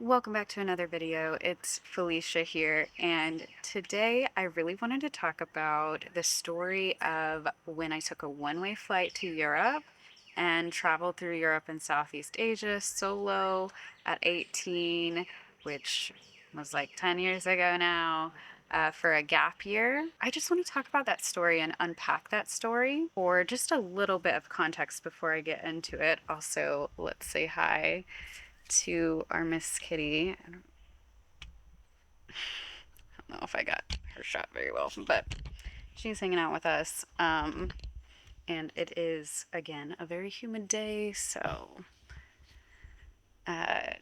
Welcome back to another video. It's Felicia here, and today I really wanted to talk about the story of when I took a one-way flight to Europe and traveled through Europe and Southeast Asia solo at 18, which was like 10 years ago now, for a gap year. I just want to talk about that story and unpack that story for just a little bit of context before I get into it. Also, let's say hi to our Miss Kitty. I don't know if I got her shot very well, but she's hanging out with us. And it is, again, a very humid day, so. Uh,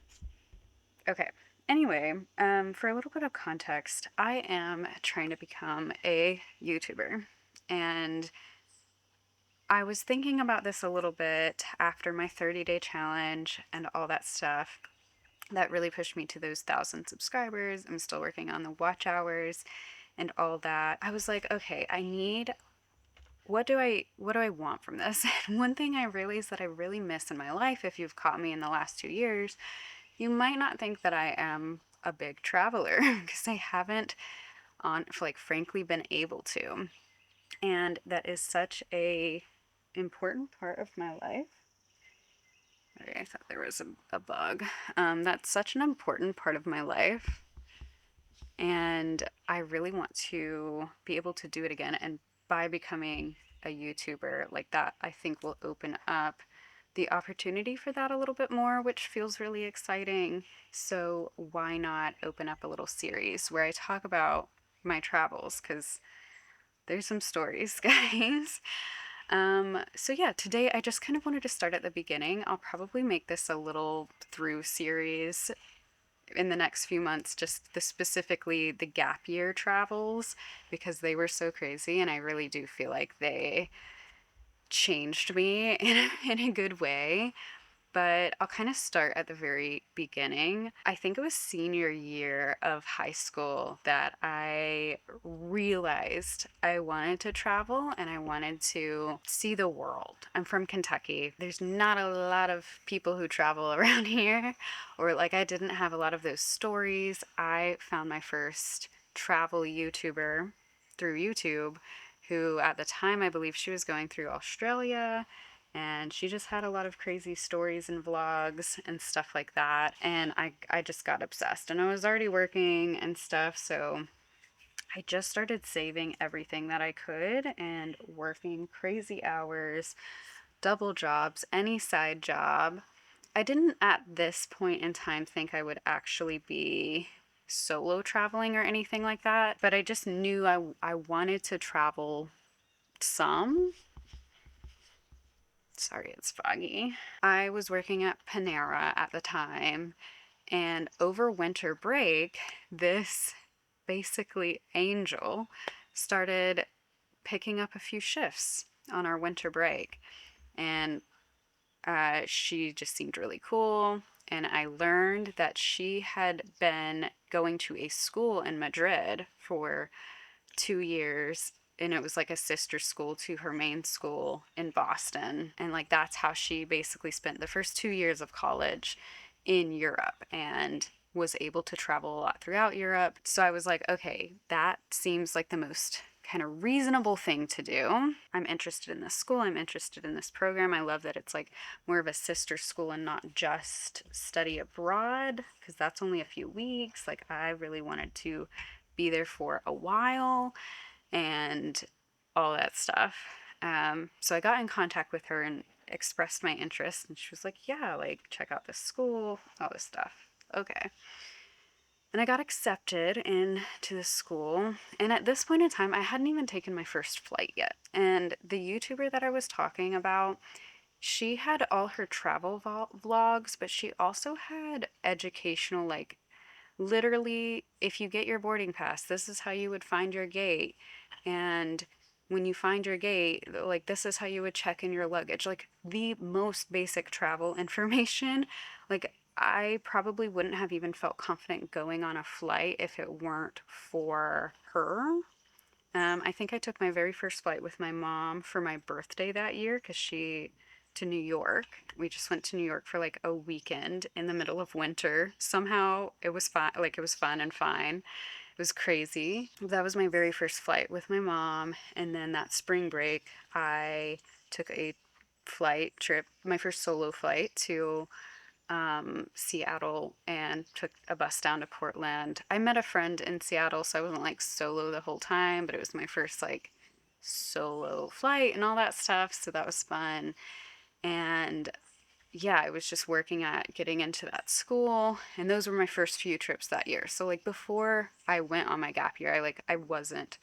okay. Anyway, for a little bit of context, I am trying to become a YouTuber. And I was thinking about this a little bit after my 30-day challenge and all that stuff. That really pushed me to those 1,000 subscribers. I'm still working on the watch hours and all that. I was like, okay, what do I want from this? And one thing I realized that I really miss in my life, if you've caught me in the last 2 years, you might not think that I am a big traveler because I haven't frankly been able to. And that is such a important part of my life. I thought there was a bug. That's such an important part of my life. And I really want to be able to do it again. And by becoming a YouTuber like that, I think will open up the opportunity for that a little bit more, which feels really exciting. So why not open up a little series where I talk about my travels? Because there's some stories, guys. So yeah, today I just kind of wanted to start at the beginning. I'll probably make this a little through series in the next few months, just specifically the gap year travels, because they were so crazy and I really do feel like they changed me in a good way. But I'll kind of start at the very beginning. I think it was senior year of high school that I realized I wanted to travel and I wanted to see the world. I'm from Kentucky. There's not a lot of people who travel around here, or like I didn't have a lot of those stories. I found my first travel YouTuber through YouTube, who at the time I believe she was going through Australia, and she just had a lot of crazy stories and vlogs and stuff like that. And I just got obsessed, and I was already working and stuff, so I just started saving everything that I could and working crazy hours, double jobs, any side job. I didn't at this point in time think I would actually be solo traveling or anything like that, but I just knew I wanted to travel some. Sorry, it's foggy. I was working at Panera at the time, and over winter break, this basically angel started picking up a few shifts on our winter break. And she just seemed really cool. And I learned that she had been going to a school in Madrid for 2 years, and it was like a sister school to her main school in Boston. And like that's how she basically spent the first 2 years of college in Europe and was able to travel a lot throughout Europe. So I was like, okay, that seems like the most kind of reasonable thing to do. I'm interested in this school. I'm interested in this program. I love that it's like more of a sister school and not just study abroad, because that's only a few weeks. Like I really wanted to be there for a while and all that stuff. So I got in contact with her and expressed my interest, and she was like, yeah, like check out this school, all this stuff. Okay. And I got accepted into the school. And at this point in time, I hadn't even taken my first flight yet. And the YouTuber that I was talking about, she had all her travel vlogs, but she also had educational, like literally, if you get your boarding pass, this is how you would find your gate. And when you find your gate, like this is how you would check in your luggage. Like the most basic travel information. Like I probably wouldn't have even felt confident going on a flight if it weren't for her. I think I took my very first flight with my mom for my birthday that year because she to New York. We just went to New York for like a weekend in the middle of winter. Somehow it was fine, like it was fun and fine. It was crazy. That was my very first flight with my mom. And then that spring break, I took a flight trip, my first solo flight to Seattle, and took a bus down to Portland. I met a friend in Seattle, so I wasn't like solo the whole time, but it was my first like solo flight and all that stuff. So that was fun. And yeah, I was just working at getting into that school, and those were my first few trips that year. So like before I went on my gap year, I wasn't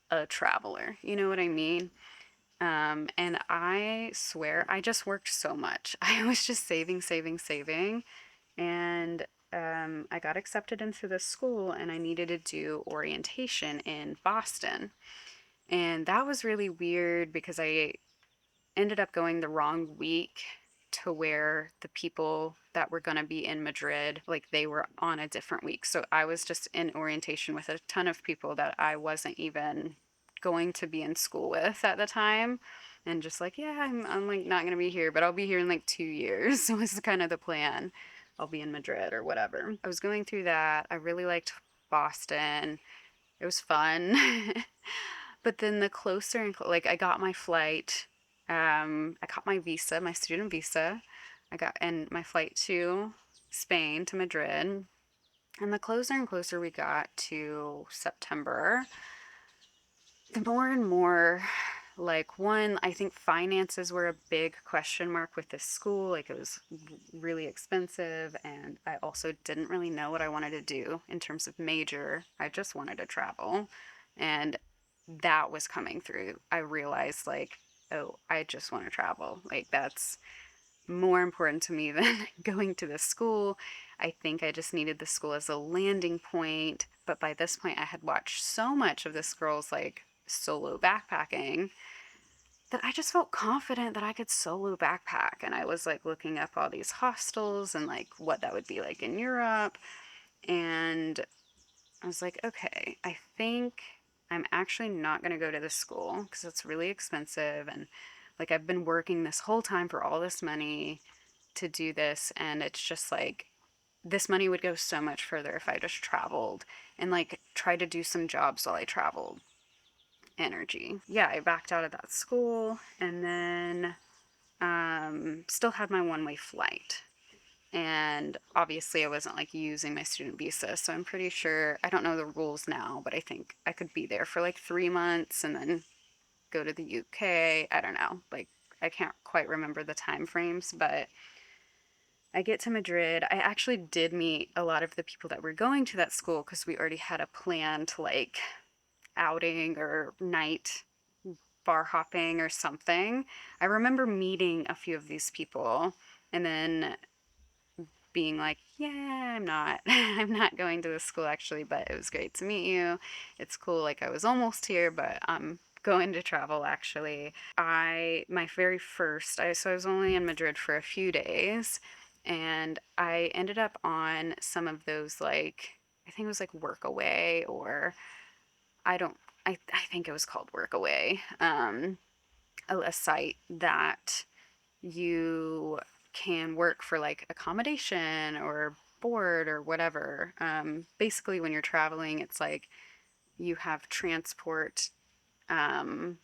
a traveler. You know what I mean? And I swear I just worked so much. I was just saving, saving, saving, and I got accepted into this school, and I needed to do orientation in Boston. And that was really weird because I ended up going the wrong week to where the people that were going to be in Madrid, like they were on a different week. So I was just in orientation with a ton of people that I wasn't even going to be in school with at the time. And just like, yeah, I'm like not going to be here, but I'll be here in like 2 years. So this is kind of the plan. I'll be in Madrid or whatever. I was going through that. I really liked Boston. It was fun. But then the closer and like I got my flight, I got my visa, my student visa. I got and my flight to Spain to Madrid. And the closer and closer we got to September, the more and more like one, I think finances were a big question mark with this school. Like it was really expensive, and I also didn't really know what I wanted to do in terms of major. I just wanted to travel. And that was coming through. I realized like, oh, I just want to travel. Like that's more important to me than going to the school. I think I just needed the school as a landing point. But by this point, I had watched so much of this girl's like solo backpacking that I just felt confident that I could solo backpack. And I was like looking up all these hostels and like what that would be like in Europe. And I was like, okay, I think I'm actually not going to go to this school because it's really expensive. And like I've been working this whole time for all this money to do this. And it's just like this money would go so much further if I just traveled and like tried to do some jobs while I traveled. Energy. Yeah, I backed out of that school and then still had my one way flight. And obviously, I wasn't like using my student visa. So I'm pretty sure, I don't know the rules now, but I think I could be there for like 3 months and then go to the UK. I don't know. Like, I can't quite remember the time frames, but I get to Madrid. I actually did meet a lot of the people that were going to that school because we already had a plan to like outing or night bar hopping or something. I remember meeting a few of these people and then being like, yeah, I'm not, I'm not going to this school actually, but it was great to meet you. It's cool. Like I was almost here, but I'm going to travel actually. My very first, so I was only in Madrid for a few days, and I ended up on some of those like, I think it was like Workaway or I don't, I think it was called Workaway, a site that you can work for like accommodation or board or whatever. Basically, when you're traveling, it's like you have transport, um,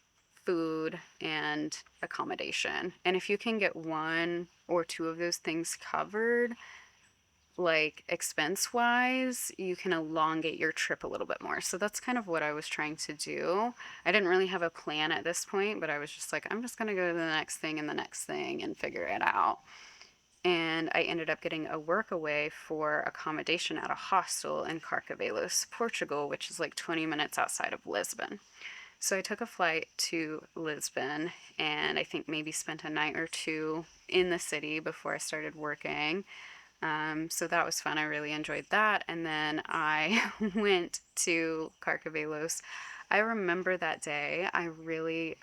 food, and accommodation. And if you can get one or two of those things covered, like expense wise, you can elongate your trip a little bit more. So that's kind of what I was trying to do. I didn't really have a plan at this point, but I was just like, I'm just going to go to the next thing and the next thing and figure it out. And I ended up getting a workaway for accommodation at a hostel in Carcavelos, Portugal, which is like 20 minutes outside of Lisbon. So I took a flight to Lisbon and I think maybe spent a night or two in the city before I started working. So that was fun. I really enjoyed that. And then I went to Carcavelos. I remember that day. I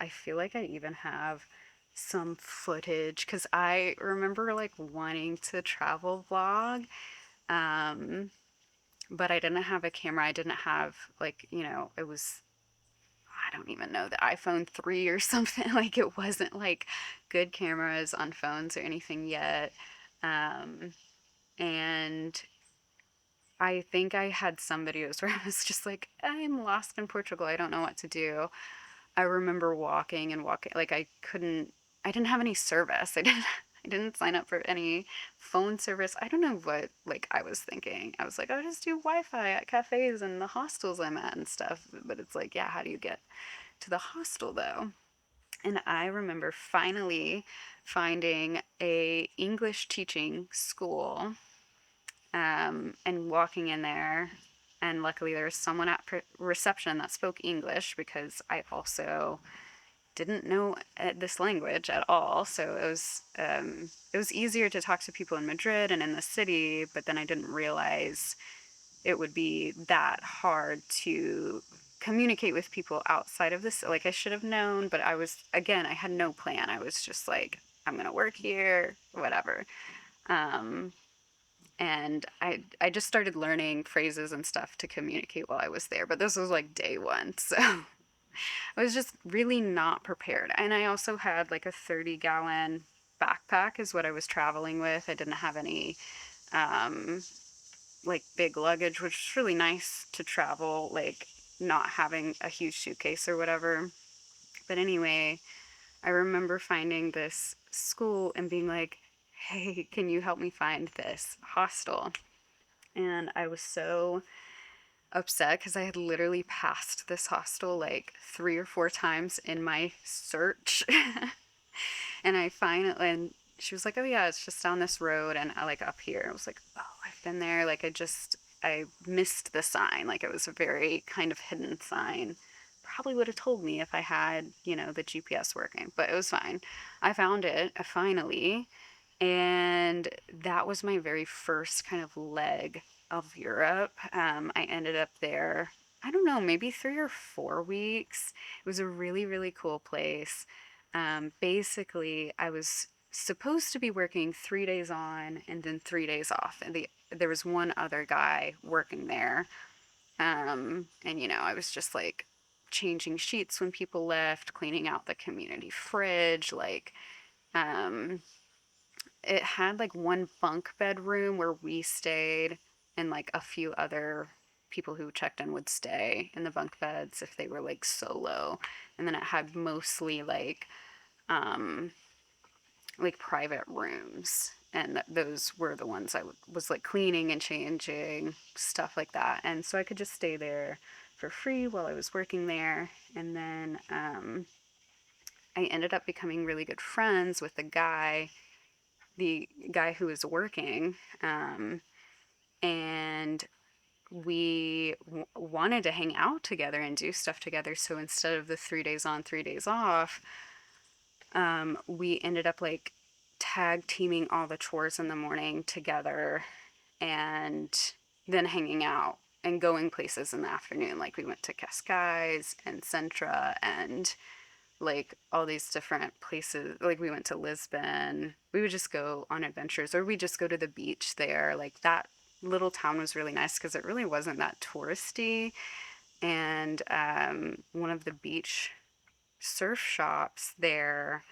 feel like I even have some footage because I remember like wanting to travel vlog. Um, but I didn't have a camera. I didn't have like, it was, don't even know, the iPhone 3 or something. Like it wasn't like good cameras on phones or anything yet. Um, and I think I had some videos where I was just like, I'm lost in Portugal. I don't know what to do. I remember walking and walking, like I didn't have any service. I didn't sign up for any phone service. I don't know what, like, I was thinking. I was like, I'll just do Wi-Fi at cafes and the hostels I'm at and stuff. But it's like, yeah, how do you get to the hostel though? And I remember finally finding a English teaching school, and walking in there. And luckily, there was someone at reception that spoke English because I also didn't know this language at all. So it was easier to talk to people in Madrid and in the city, but then I didn't realize it would be that hard to communicate with people outside of this. Like I should have known, but I was, again, I had no plan. I was just like, I'm gonna work here, whatever. Um, and I just started learning phrases and stuff to communicate while I was there. But this was like day one, so I was just really not prepared. And I also had like a 30-gallon backpack is what I was traveling with. I didn't have any um, like big luggage, which is really nice to travel, like not having a huge suitcase or whatever. But anyway, I remember finding this school and being like, hey, can you help me find this hostel? And I was so upset because I had literally passed this hostel like 3 or 4 times in my search. And I finally, and she was like, oh yeah, it's just down this road and I like up here. I was like, oh, I've been there. Like I missed the sign. Like it was a very kind of hidden sign. Probably would have told me if I had, the GPS working, but it was fine. I found it finally, and that was my very first kind of leg of Europe. I ended up there, I don't know, maybe 3 or 4 weeks. It was a really, really cool place. Basically, I was supposed to be working 3 days on and then 3 days off. And there was one other guy working there. And, I was just like changing sheets when people left, cleaning out the community fridge, like, um, it had like one bunk bedroom where we stayed, and like a few other people who checked in would stay in the bunk beds if they were like solo. And then it had mostly um like private rooms, and those were the ones I was like cleaning and changing stuff like that. And so I could just stay there for free while I was working there. And then I ended up becoming really good friends with the guy who was working, um, and we wanted to hang out together and do stuff together. So instead of the 3 days on, 3 days off, we ended up like tag teaming all the chores in the morning together, and then hanging out and going places in the afternoon. Like we went to Cascais and Centra and like all these different places. Like we went to Lisbon. We would just go on adventures, or we just go to the beach there. Like that little town was really nice because it really wasn't that touristy. And one of the beach surf shops there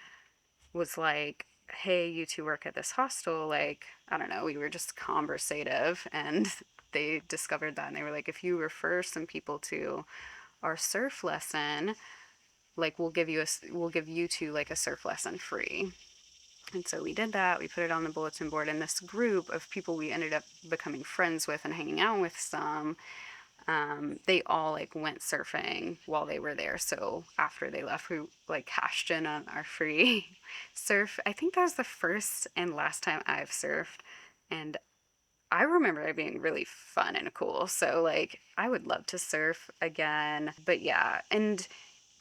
was like, hey, you two work at this hostel. Like, I don't know, we were just conversative, and they discovered that, and they were like, if you refer some people to our surf lesson, like we'll give you two like a surf lesson free. And so we did that. We put it on the bulletin board, and this group of people we ended up becoming friends with and hanging out with some, they all like went surfing while they were there. So after they left, we like cashed in on our free surf. I think that was the first and last time I've surfed, and I remember it being really fun and cool. So like I would love to surf again. But yeah, and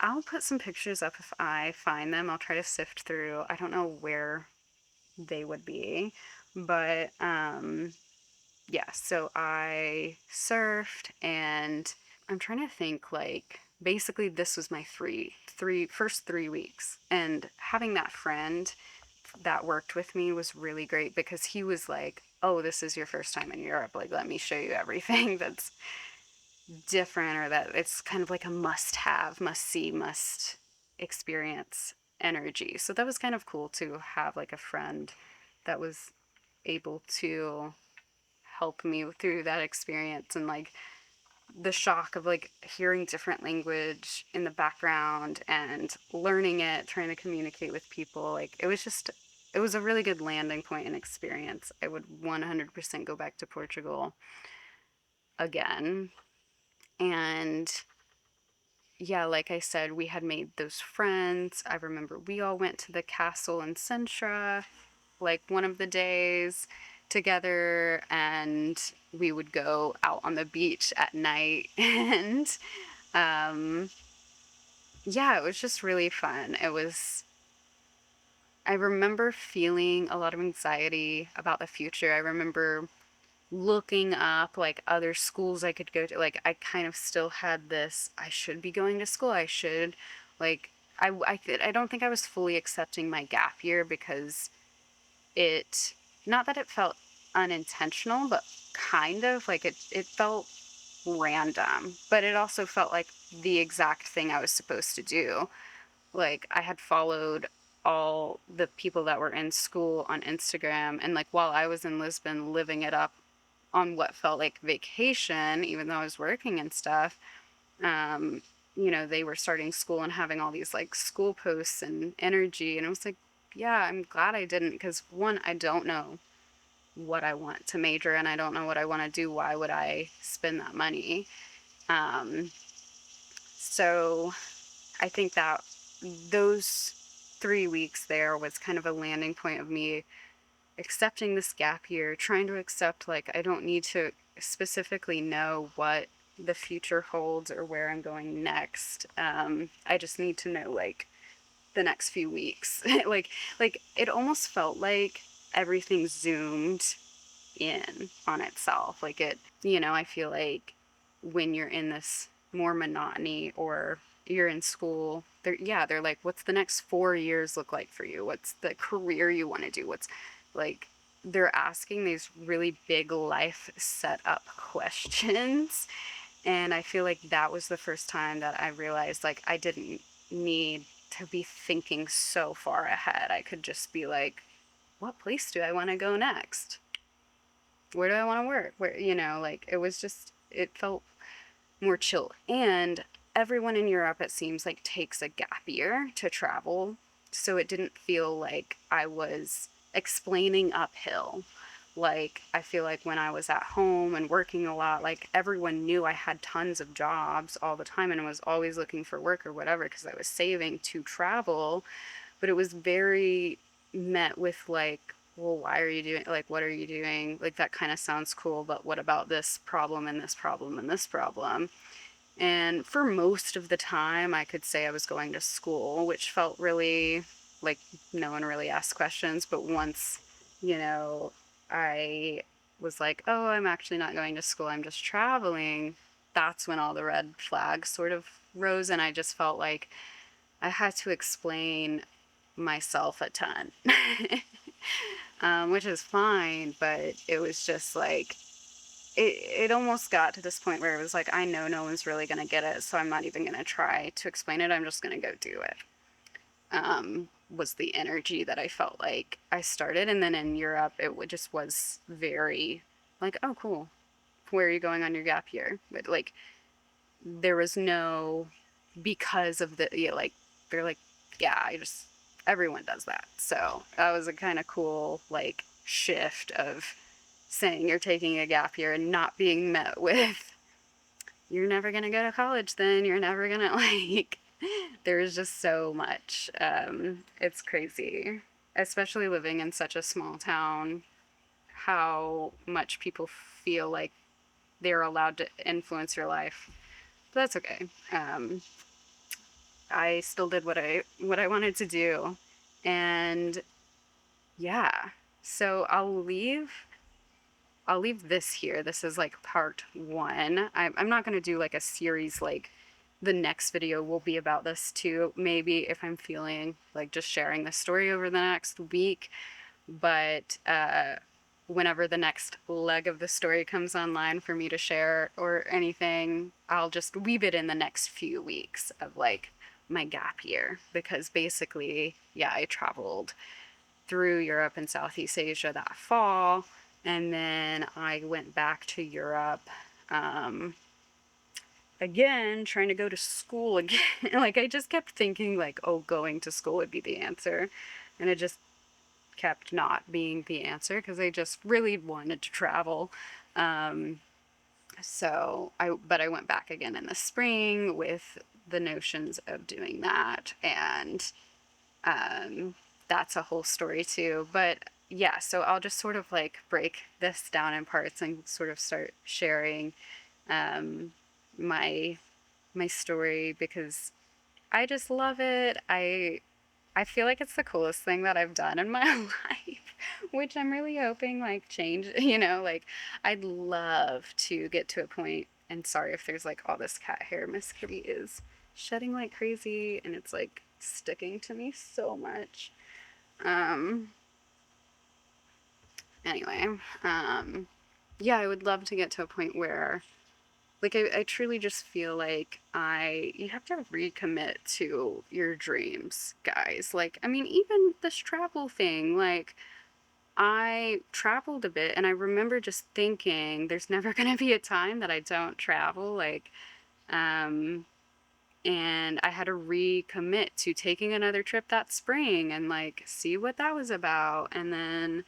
I'll put some pictures up if I find them. I'll try to sift through. I don't know where they would be, but yeah, so I surfed, and I'm trying to think, like basically this was my first 3 weeks. And having that friend that worked with me was really great because he was like, oh, this is your first time in Europe, like let me show you everything different, or that it's kind of like a must have, must see, must experience energy. So that was kind of cool to have like a friend that was able to help me through that experience, and like the shock of like hearing different language in the background and learning it, trying to communicate with people. Like it was just, it was a really good landing point and experience. I would 100% go back to Portugal again. And yeah, like I said, we had made those friends. I remember we all went to the castle in Sintra like one of the days together, and we would go out on the beach at night. And um yeah, it was just really fun. It was, I remember feeling a lot of anxiety about the future. I remember looking up like other schools I could go to. Like I kind of still had this, I should be going to school. I should, like, I don't think I was fully accepting my gap year, because it, not that it felt unintentional, but kind of like it felt random, but it also felt like the exact thing I was supposed to do. Like I had followed all the people that were in school on Instagram, and like while I was in Lisbon living it up on what felt like vacation, even though I was working and stuff, um, they were starting school and having all these like school posts and energy. And I was like, yeah, I'm glad I didn't, because one, I don't know what I want to major in. I don't know what I want to do. Why would I spend that money? Um, so I think that those 3 weeks there was kind of a landing point of me accepting this gap year, trying to accept like I don't need to specifically know what the future holds or where I'm going next. I just need to know like the next few weeks. like it almost felt like everything zoomed in on itself. Like it, I feel like when you're in this more monotony, or you're in school, they're like, what's the next 4 years look like for you? What's the career you want to do? What's like, they're asking these really big life set up questions. And I feel like that was the first time that I realized like I didn't need to be thinking so far ahead. I could just be like, what place do I want to go next? Where do I want to work? Where, like it was just, it felt more chill. And everyone in Europe, it seems like, takes a gap year to travel. So it didn't feel like I was explaining uphill. Like, I feel like when I was at home and working a lot, like everyone knew I had tons of jobs all the time and was always looking for work or whatever, because I was saving to travel. But it was very met with like, well, why are you doing, like, what are you doing? Like, that kind of sounds cool, but what about this problem and this problem and this problem? And for most of the time, I could say I was going to school, which felt really like no one really asked questions. But once, you know, I was like, oh, I'm actually not going to school, I'm just traveling, that's when all the red flags sort of rose. And I just felt like I had to explain myself a ton, which is fine, but it was just like, it almost got to this point where it was like, I know no one's really going to get it, so I'm not even going to try to explain it. I'm just going to go do it. Was the energy that I felt like I started. And then in Europe, just was very like, oh, cool. Where are you going on your gap year? But like, there was no, because of the, yeah, like, they're like, yeah, everyone does that. So that was a kind of cool, like, shift of saying you're taking a gap year and not being met with, you're never going to go to college then, you're never going to, like, there's just so much. It's crazy, especially living in such a small town, how much people feel like they're allowed to influence your life. But that's okay. I still did what I wanted to do, and yeah. So I'll leave this here. This is like part one. I'm not going to do like a series, like the next video will be about this too. Maybe if I'm feeling like just sharing the story over the next week. But whenever the next leg of the story comes online for me to share or anything, I'll just weave it in the next few weeks of like my gap year, because basically, yeah, I traveled through Europe and Southeast Asia that fall, and then I went back to Europe um, again, trying to go to school again. Like, I just kept thinking, like, oh, going to school would be the answer. And it just kept not being the answer because I just really wanted to travel. Um, but I went back again in the spring with the notions of doing that. And um, that's a whole story too. But yeah, so I'll just sort of like break this down in parts and sort of start sharing um, my my story because I just love it. I feel like it's the coolest thing that I've done in my life, which I'm really hoping like change, like I'd love to get to a point, and sorry if there's like all this cat hair. Miss Kitty is shedding like crazy and it's like sticking to me so much. Um anyway, yeah, I would love to get to a point where like I truly just feel like you have to recommit to your dreams, guys. Like, I mean, even this travel thing, like I traveled a bit and I remember just thinking there's never going to be a time that I don't travel. Like, um, and I had to recommit to taking another trip that spring and like see what that was about. And then,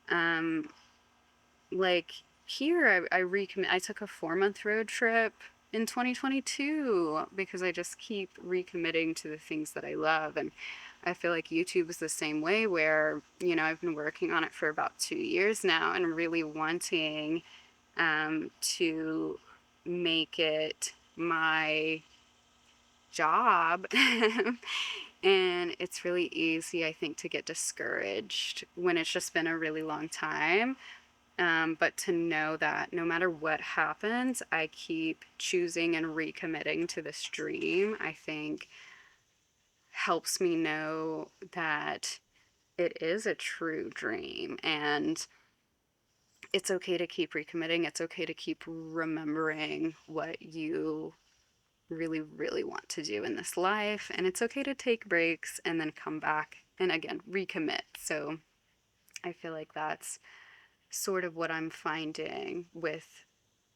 um, like here I recommit. I took a 4 month road trip in 2022 because I just keep recommitting to the things that I love. And I feel like YouTube is the same way, where I've been working on it for about 2 years now and really wanting to make it my job. And it's really easy, I think, to get discouraged when it's just been a really long time, but to know that no matter what happens, I keep choosing and recommitting to this dream, I think helps me know that it is a true dream, and it's okay to keep recommitting. It's okay to keep remembering what you really, really want to do in this life. And it's okay to take breaks and then come back and again recommit. So I feel like that's sort of what I'm finding with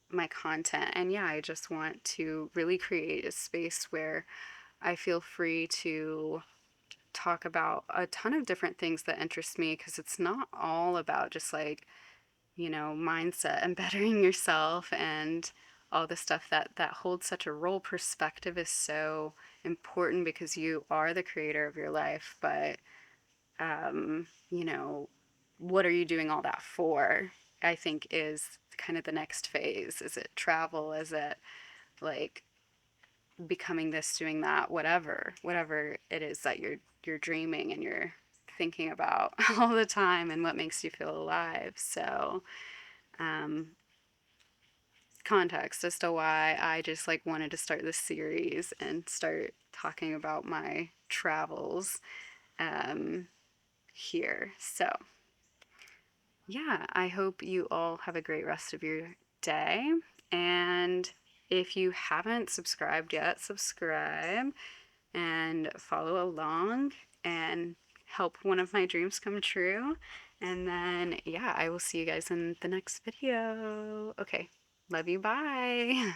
my content. And yeah, I just want to really create a space where I feel free to talk about a ton of different things that interest me, because it's not all about just like, mindset and bettering yourself and all the stuff that holds such a role. Perspective is so important because you are the creator of your life, but um, you know, what are you doing all that for? I think is kind of the next phase. Is it travel? Is it like becoming this, doing that, whatever it is that you're dreaming and you're thinking about all the time, and what makes you feel alive. So, um, context as to why I just like wanted to start this series and start talking about my travels um, here. So, yeah, I hope you all have a great rest of your day. And if you haven't subscribed yet, subscribe and follow along and help one of my dreams come true. And then, yeah, I will see you guys in the next video. Okay, love you. Bye.